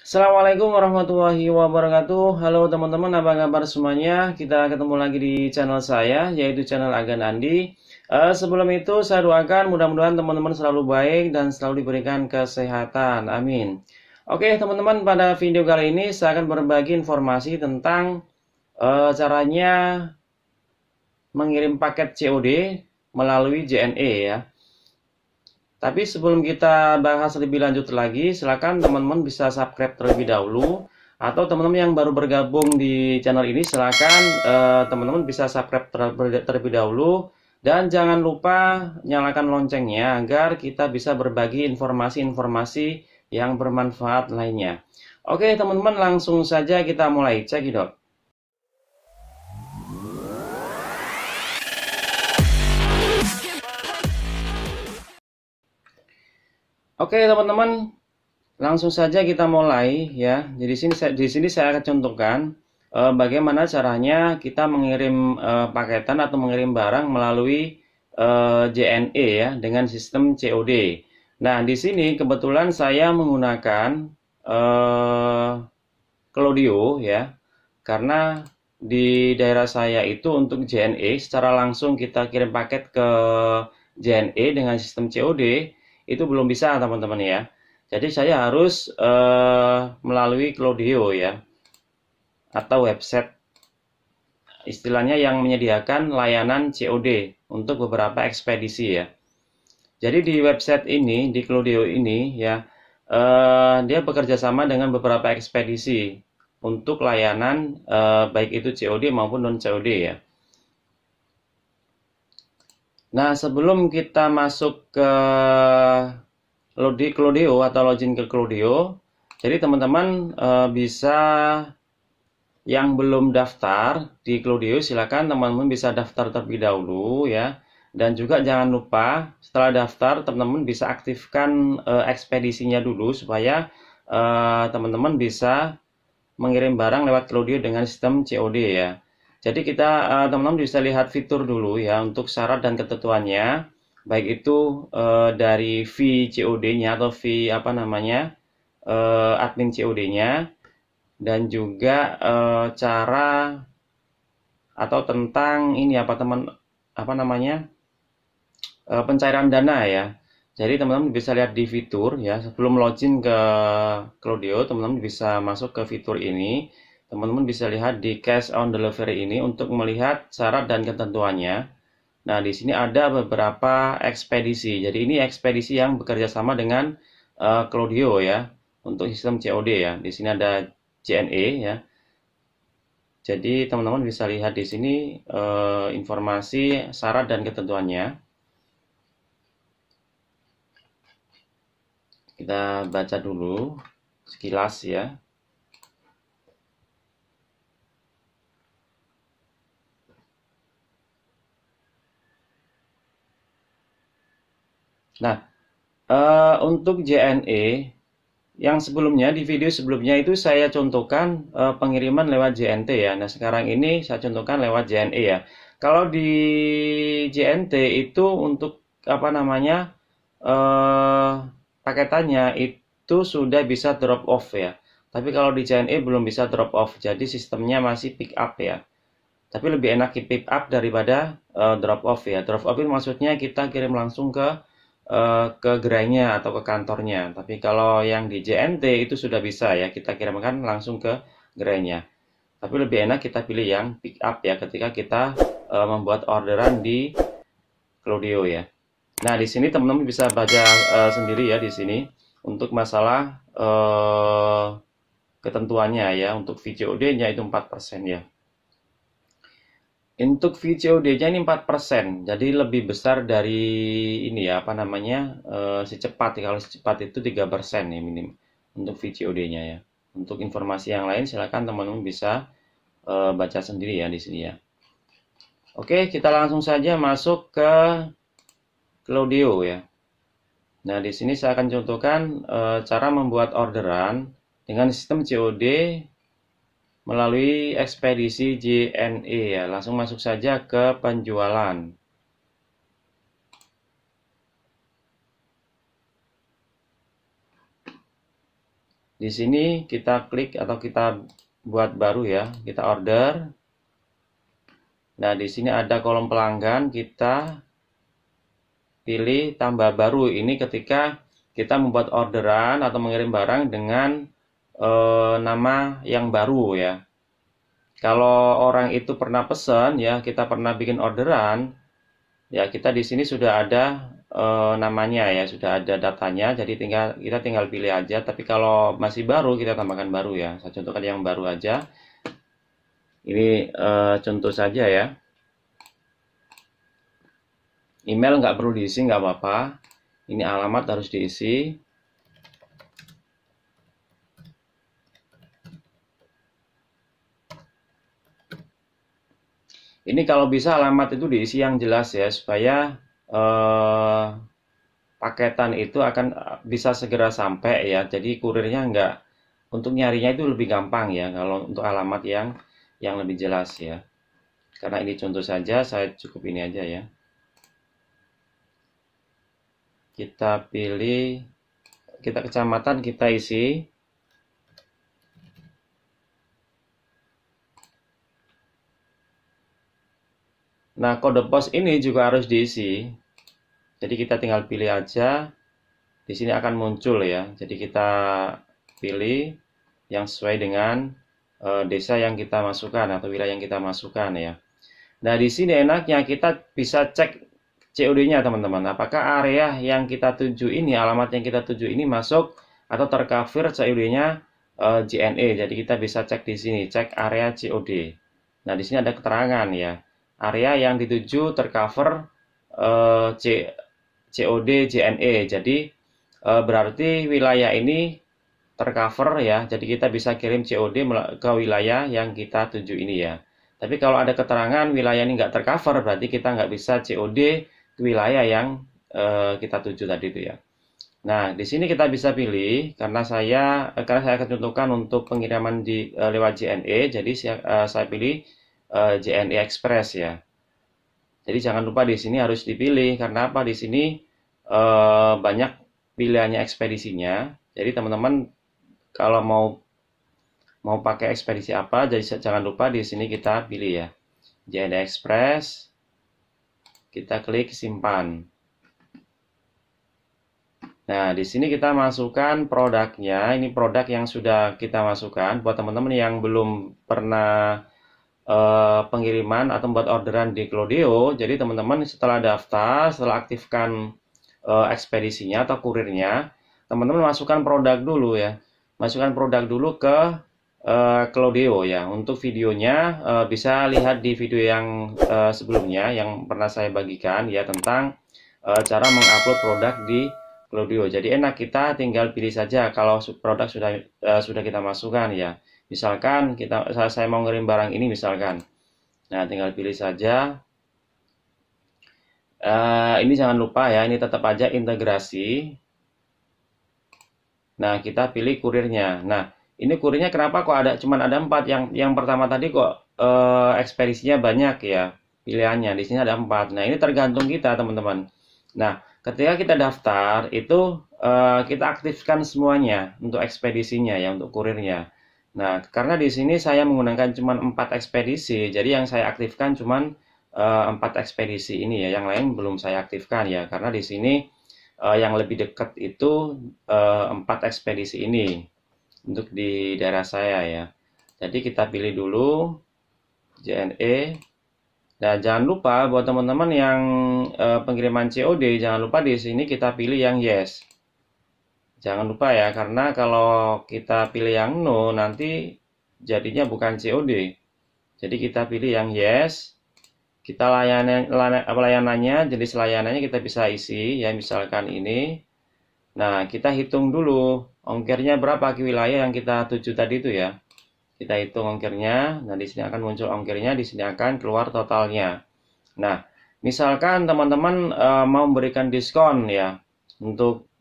Assalamualaikum warahmatullahi wabarakatuh. Halo teman-teman, apa kabar semuanya? Kita ketemu lagi di channel saya, yaitu channel Agan Andi. Sebelum itu, saya doakan mudah-mudahan teman-teman selalu baik dan selalu diberikan kesehatan. Amin. Oke, teman-teman, pada video kali ini saya akan berbagi informasi tentang caranya mengirim paket COD melalui JNE ya. Tapi sebelum kita bahas lebih lanjut lagi, silakan teman-teman bisa subscribe terlebih dahulu. Atau teman-teman yang baru bergabung di channel ini, silakan teman-teman bisa subscribe terlebih dahulu. Dan jangan lupa nyalakan loncengnya agar kita bisa berbagi informasi-informasi yang bermanfaat lainnya. Oke teman-teman, langsung saja kita mulai cekidot. Oke teman-teman, langsung saja kita mulai ya. Jadi di sini saya akan contohkan bagaimana caranya kita mengirim paketan atau mengirim barang melalui JNE ya dengan sistem COD. Nah, di sini kebetulan saya menggunakan Klaudio ya. Karena di daerah saya itu untuk JNE secara langsung kita kirim paket ke JNE dengan sistem COD itu belum bisa teman-teman ya. Jadi saya harus melalui Klaudio ya, atau website istilahnya yang menyediakan layanan COD untuk beberapa ekspedisi ya. Jadi di website ini, di Klaudio ini ya, dia bekerja sama dengan beberapa ekspedisi untuk layanan baik itu COD maupun non COD ya. Nah, sebelum kita masuk ke Klaudio atau login ke Klaudio, jadi teman-teman bisa yang belum daftar di Klaudio, silakan teman-teman bisa daftar terlebih dahulu ya. Dan juga jangan lupa setelah daftar teman-teman bisa aktifkan ekspedisinya dulu supaya teman-teman bisa mengirim barang lewat Klaudio dengan sistem COD ya. Jadi kita teman-teman bisa lihat fitur dulu ya untuk syarat dan ketentuannya, baik itu dari fee COD-nya atau fee apa namanya admin COD-nya, dan juga cara atau tentang ini apa namanya pencairan dana ya. Jadi teman-teman bisa lihat di fitur ya, sebelum login ke Klaudio teman-teman bisa masuk ke fitur ini. Teman-teman bisa lihat di cash on delivery ini untuk melihat syarat dan ketentuannya. Nah, di sini ada beberapa ekspedisi. Jadi ini ekspedisi yang bekerja sama dengan Klaudio ya untuk sistem COD ya. Di sini ada JNE ya. Jadi teman-teman bisa lihat di sini informasi syarat dan ketentuannya. Kita baca dulu sekilas ya. Nah, untuk JNE yang sebelumnya di video sebelumnya itu saya contohkan pengiriman lewat JNT ya. Nah, sekarang ini saya contohkan lewat JNE ya. Kalau di JNT itu untuk apa namanya paketannya itu sudah bisa drop off ya. Tapi kalau di JNE belum bisa drop off. Jadi sistemnya masih pick up ya. Tapi lebih enak pick up daripada drop off ya. Drop off itu maksudnya kita kirim langsung ke gerainya atau ke kantornya. Tapi kalau yang di JNT itu sudah bisa ya, kita kirimkan langsung ke gerainya. Tapi lebih enak kita pilih yang pick up ya ketika kita membuat orderan di Klaudio ya. Nah, di sini teman-teman bisa baca sendiri ya di sini untuk masalah ketentuannya ya. Untuk VCOD-nya itu 4% ya. Untuk VCOD-nya ini 4%, jadi lebih besar dari ini ya, apa namanya, si cepat. Kalau si cepat itu 3% ya minim untuk VCOD-nya ya. Untuk informasi yang lain silakan teman-teman bisa baca sendiri ya di sini ya. Oke, kita langsung saja masuk ke Klaudio ya. Nah, di sini saya akan contohkan cara membuat orderan dengan sistem COD melalui ekspedisi JNE ya. Langsung masuk saja ke penjualan. Di sini kita klik atau kita buat baru ya, kita order. Nah, di sini ada kolom pelanggan, kita pilih tambah baru. Ini ketika kita membuat orderan atau mengirim barang dengan nama yang baru ya. Kalau orang itu pernah pesan ya, kita pernah bikin orderan, ya kita di sini sudah ada namanya ya, sudah ada datanya, jadi kita tinggal pilih aja. Tapi kalau masih baru, kita tambahkan baru ya. Saya contohkan yang baru aja. Ini contoh saja ya. Email nggak perlu diisi, nggak apa-apa. Ini alamat harus diisi. Ini kalau bisa alamat itu diisi yang jelas ya, supaya paketan itu akan bisa segera sampai ya. Jadi kurirnya nggak, untuk nyarinya itu lebih gampang ya kalau untuk alamat yang lebih jelas ya. Karena ini contoh saja, saya cukup ini aja ya. Kita pilih, kita kecamatan kita isi. Nah, kode pos ini juga harus diisi. Jadi kita tinggal pilih aja. Di sini akan muncul ya. Jadi kita pilih yang sesuai dengan desa yang kita masukkan atau wilayah yang kita masukkan ya. Nah, di sini enaknya kita bisa cek COD-nya teman-teman. Apakah area yang kita tuju ini, alamat yang kita tuju ini masuk atau tercover COD-nya JNE. Jadi kita bisa cek di sini, cek area COD. Nah, di sini ada keterangan ya. Area yang dituju tercover COD JNE. Jadi berarti wilayah ini tercover ya. Jadi kita bisa kirim COD ke wilayah yang kita tuju ini ya. Tapi kalau ada keterangan wilayah ini nggak tercover, berarti kita nggak bisa COD ke wilayah yang kita tuju tadi itu ya. Nah, di sini kita bisa pilih karena saya akan contohkan untuk pengiriman lewat JNE, jadi saya pilih JNE Express ya. Jadi jangan lupa di sini harus dipilih karena apa? Di sini banyak pilihannya ekspedisinya. Jadi teman-teman kalau mau pakai ekspedisi apa, jadi jangan lupa di sini kita pilih ya. JNE Express. Kita klik simpan. Nah, di sini kita masukkan produknya. Ini produk yang sudah kita masukkan. Buat teman-teman yang belum pernah pengiriman atau membuat orderan di Cloudeo, jadi teman-teman setelah daftar, setelah aktifkan ekspedisinya atau kurirnya, teman-teman masukkan produk dulu ya. Masukkan produk dulu ke Cloudeo ya. Untuk videonya bisa lihat di video yang sebelumnya yang pernah saya bagikan ya tentang cara mengupload produk di Cloudeo. Jadi enak, kita tinggal pilih saja kalau produk sudah kita masukkan ya. Misalkan saya mau ngirim barang ini misalkan. Nah, tinggal pilih saja. Ini jangan lupa ya, ini tetap aja integrasi. Nah, kita pilih kurirnya. Nah, ini kurirnya kenapa kok cuman ada 4? Yang pertama tadi kok ekspedisinya banyak ya pilihannya. Di sini ada 4. Nah, ini tergantung kita teman-teman. Nah, ketika kita daftar itu kita aktifkan semuanya untuk ekspedisinya ya, untuk kurirnya. Nah, karena di sini saya menggunakan cuma 4 ekspedisi, jadi yang saya aktifkan cuma 4 ekspedisi ini ya, yang lain belum saya aktifkan ya, karena di sini yang lebih dekat itu 4 ekspedisi ini untuk di daerah saya ya. Jadi kita pilih dulu JNE. Nah, jangan lupa buat teman-teman yang pengiriman COD, jangan lupa di sini kita pilih yang yes. Jangan lupa ya, karena kalau kita pilih yang no, nanti jadinya bukan COD. Jadi kita pilih yang yes. Kita layanannya, jenis layanannya kita bisa isi ya, misalkan ini. Nah, kita hitung dulu ongkirnya berapa ke wilayah yang kita tuju tadi itu ya. Kita hitung ongkirnya. Nah, di sini akan muncul ongkirnya, di sini akan keluar totalnya. Nah, misalkan teman-teman mau memberikan diskon ya untuk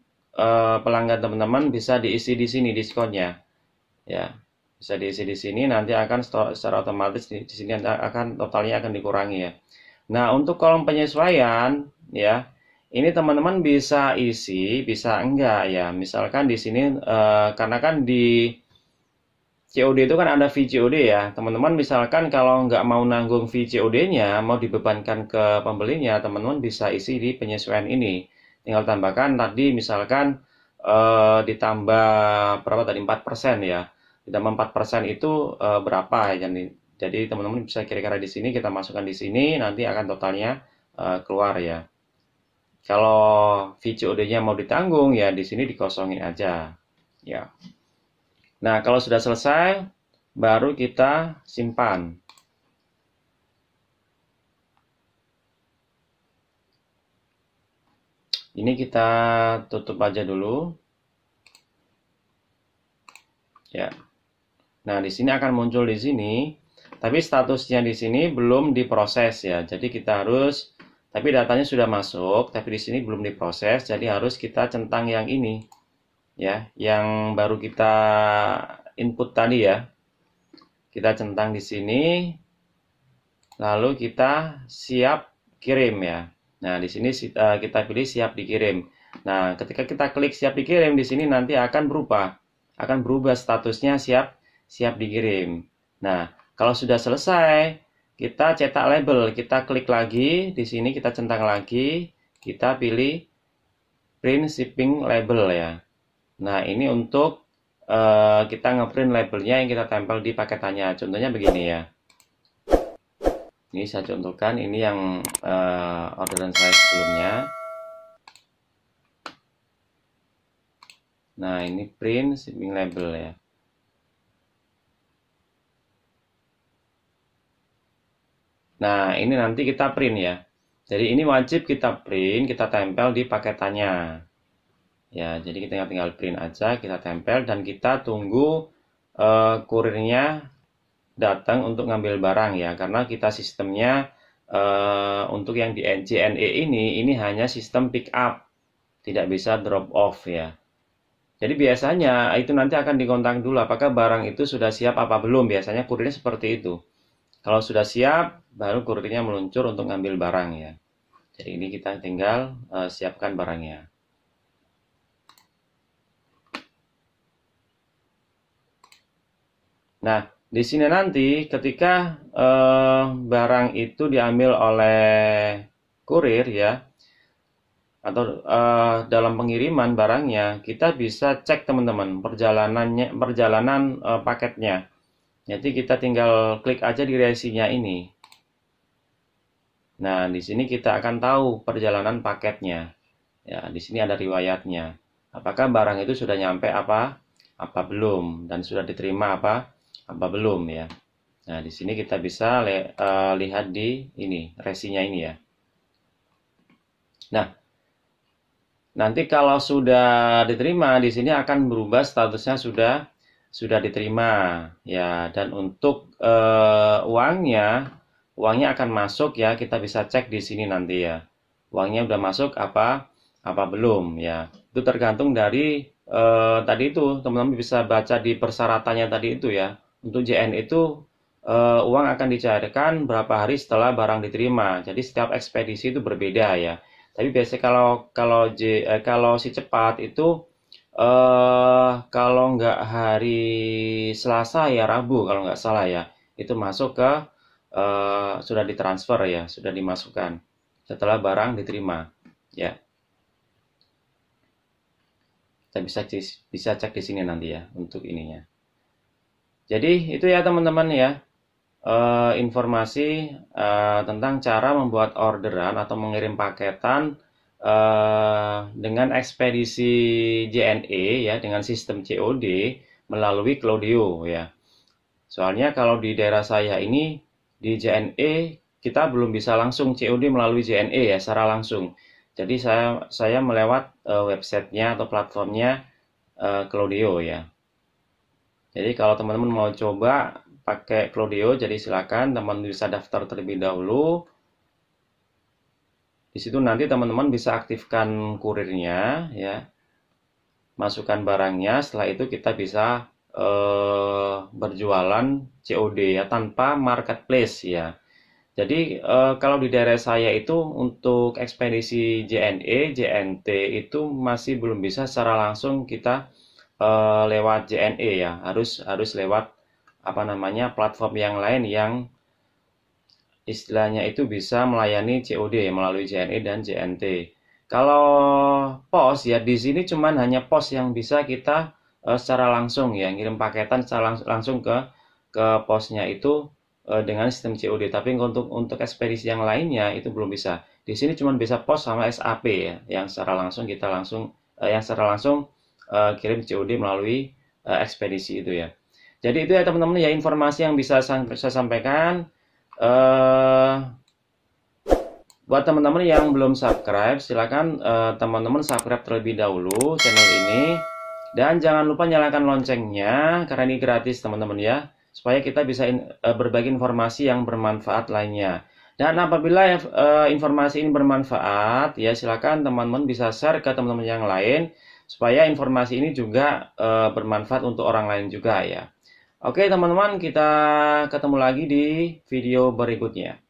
pelanggan teman-teman, bisa diisi di sini diskonnya. Ya, bisa diisi di sini, nanti akan secara otomatis di sini akan totalnya akan dikurangi ya. Nah, untuk kolom penyesuaian ya, ini teman-teman bisa isi, bisa enggak ya. Misalkan di sini karena kan di COD itu kan ada VCOD ya. Teman-teman misalkan kalau nggak mau nanggung VCOD-nya, mau dibebankan ke pembelinya, teman-teman bisa isi di penyesuaian ini. Tinggal tambahkan tadi misalkan ditambah berapa tadi 4% ya. Ditambah 4% itu berapa ya. Jadi teman-teman bisa kira-kira di sini kita masukkan di sini, nanti akan totalnya keluar ya. Kalau VCOD-nya mau ditanggung ya di sini dikosongin aja. Ya. Nah, kalau sudah selesai baru kita simpan. Ini kita tutup aja dulu. Ya. Nah, di sini akan muncul di sini, tapi statusnya di sini belum diproses ya. Jadi kita harus tapi datanya sudah masuk, tapi di sini belum diproses, jadi harus kita centang yang ini. Ya, yang baru kita input tadi ya. Kita centang di sini, lalu kita siap kirim ya. Nah, di sini kita pilih siap dikirim. Nah, ketika kita klik siap dikirim di sini nanti akan berubah statusnya siap dikirim. Nah, kalau sudah selesai, kita cetak label, kita klik lagi di sini, kita centang lagi, kita pilih print shipping label ya. Nah, ini untuk kita ngeprint labelnya yang kita tempel di paketannya. Contohnya begini ya. Ini saya contohkan, ini yang orderan saya sebelumnya. Nah, ini print shipping label ya. Nah, ini nanti kita print ya. Jadi ini wajib kita print, kita tempel di paketannya. Ya, jadi kita tinggal print aja, kita tempel dan kita tunggu kurirnya datang untuk ngambil barang ya, karena kita sistemnya untuk yang di JNE ini hanya sistem pick up, tidak bisa drop off ya. Jadi biasanya itu nanti akan dikontak dulu apakah barang itu sudah siap apa belum, biasanya kurirnya seperti itu. Kalau sudah siap, baru kurirnya meluncur untuk ngambil barang ya. Jadi ini kita tinggal siapkan barangnya. Nah, di sini nanti ketika barang itu diambil oleh kurir ya, atau dalam pengiriman barangnya, kita bisa cek teman-teman perjalanan paketnya. Jadi kita tinggal klik aja di resinya ini. Nah, di sini kita akan tahu perjalanan paketnya. Ya, di sini ada riwayatnya. Apakah barang itu sudah nyampe apa belum, dan sudah diterima apa belum ya. Nah, di sini kita bisa lihat di ini, resinya ini ya. Nah, nanti kalau sudah diterima, di sini akan berubah statusnya sudah diterima ya. Dan untuk uangnya akan masuk ya. Kita bisa cek di sini nanti ya. Uangnya udah masuk apa belum ya. Itu tergantung dari tadi itu teman-teman bisa baca di persyaratannya tadi itu ya. Untuk JN itu uang akan dicairkan berapa hari setelah barang diterima. Jadi setiap ekspedisi itu berbeda ya. Tapi biasanya kalau si cepat itu kalau nggak hari Selasa ya Rabu kalau nggak salah ya, itu masuk ke sudah ditransfer ya, sudah dimasukkan setelah barang diterima ya. Kita bisa cek di sini nanti ya untuk ininya. Jadi itu ya teman-teman ya, informasi tentang cara membuat orderan atau mengirim paketan dengan ekspedisi JNE ya, dengan sistem COD melalui Klaudio ya. Soalnya kalau di daerah saya ini di JNE kita belum bisa langsung COD melalui JNE ya secara langsung. Jadi saya melewat websitenya atau platformnya Klaudio ya. Jadi kalau teman-teman mau coba pakai Klaudio, jadi silakan teman-teman bisa daftar terlebih dahulu. Di situ nanti teman-teman bisa aktifkan kurirnya ya, masukkan barangnya. Setelah itu kita bisa berjualan COD ya tanpa marketplace ya. Jadi kalau di daerah saya itu untuk ekspedisi JNE, JNT itu masih belum bisa secara langsung kita lewat JNE ya, harus lewat apa namanya platform yang lain yang istilahnya itu bisa melayani COD melalui JNE dan JNT. Kalau pos ya di sini cuman hanya pos yang bisa kita secara langsung ya ngirim paketan secara langsung ke posnya itu dengan sistem COD. Tapi untuk ekspedisi yang lainnya itu belum bisa. Di sini cuma bisa pos sama SAP ya, yang secara langsung kita yang secara langsung kirim COD melalui ekspedisi itu ya. Jadi itu ya teman-teman ya informasi yang bisa saya sampaikan. eh Buat teman-teman yang belum subscribe, silakan teman-teman subscribe terlebih dahulu channel ini. Dan jangan lupa nyalakan loncengnya, karena ini gratis teman-teman ya. Supaya kita bisa berbagi informasi yang bermanfaat lainnya. Dan apabila informasi ini bermanfaat, ya silakan teman-teman bisa share ke teman-teman yang lain. Supaya informasi ini juga bermanfaat untuk orang lain juga ya. Oke teman-teman, kita ketemu lagi di video berikutnya.